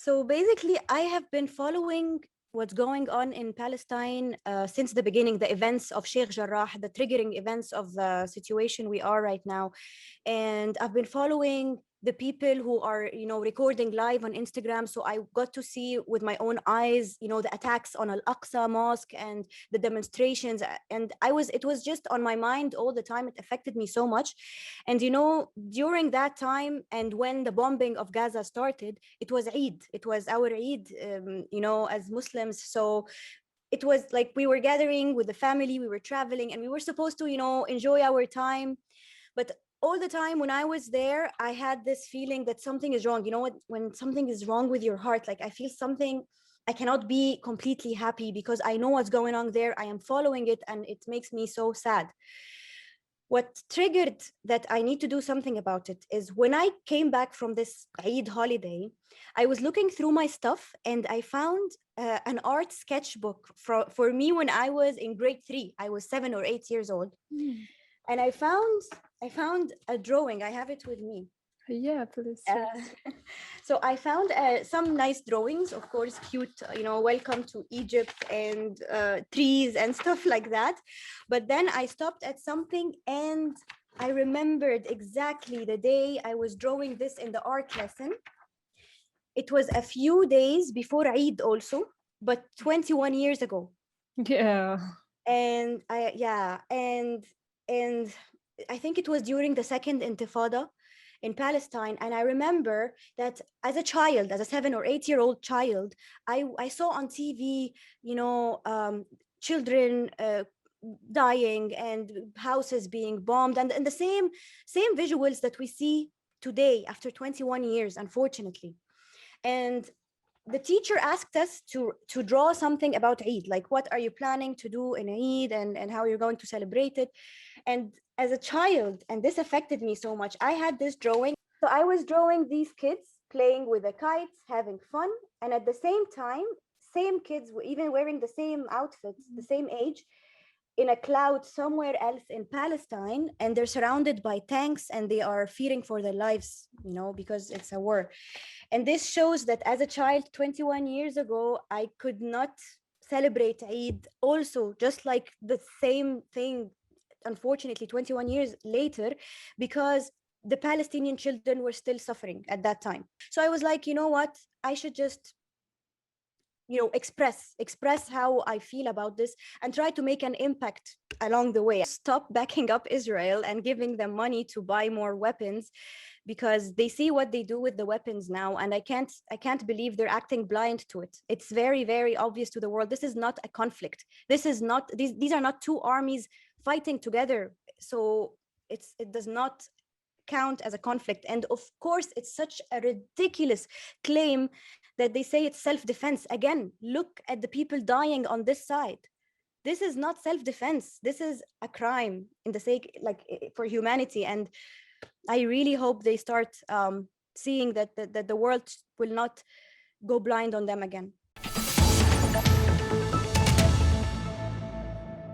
So basically, I have been following what's going on in Palestine since the beginning, the events of Sheikh Jarrah, the triggering events of the situation we are right now. And I've been following the people who are, recording live on Instagram. So I got to see with my own eyes, the attacks on Al-Aqsa mosque and the demonstrations. And it was just on my mind all the time. It affected me so much. And, during that time and when the bombing of Gaza started, it was Eid. It was our Eid, as Muslims. So it was like we were gathering with the family, we were traveling, and we were supposed to, enjoy our time. But all the time when I was there, I had this feeling that something is wrong. You know what? When something is wrong with your heart, like I feel something, I cannot be completely happy because I know what's going on there. I am following it and it makes me so sad. What triggered that I need to do something about it is when I came back from this Eid holiday, I was looking through my stuff and I found an art sketchbook for me when I was in grade 3. I was 7 or 8 years old. And I found a drawing. I have it with me. Yeah, please. So I found some nice drawings, of course, cute, welcome to Egypt and trees and stuff like that. But then I stopped at something and I remembered exactly the day I was drawing this in the art lesson. It was a few days before Eid also, but 21 years ago. Yeah. And and I think it was during the second Intifada in Palestine. And I remember that as a child, as a 7 or 8-year-old child, I saw on TV, children dying and houses being bombed, and the same visuals that we see today after 21 years, unfortunately. And the teacher asked us to draw something about Eid, like what are you planning to do in Eid and how you're going to celebrate it. And as a child, and this affected me so much, I had this drawing. So I was drawing these kids playing with the kites, having fun. And at the same time, same kids were even wearing the same outfits, the same age, in a cloud somewhere else in Palestine, and they're surrounded by tanks and they are fearing for their lives, because it's a war. And this shows that as a child, 21 years ago, I could not celebrate Eid also, just like the same thing, unfortunately, 21 years later, because the Palestinian children were still suffering at that time. So I was like, you know what? I should just express how I feel about this and try to make an impact along the way. Stop backing up Israel and giving them money to buy more weapons, because they see what they do with the weapons now, and I can't believe they're acting blind to it. It's very, very obvious to the world. This is not a conflict. This is not these are not two armies fighting together. So it does not count as a conflict. And of course, it's such a ridiculous claim that they say it's self-defense. Again, look at the people dying on this side. This is not self-defense. This is a crime in the sake, like, for humanity. And I really hope they start seeing that the world will not go blind on them again.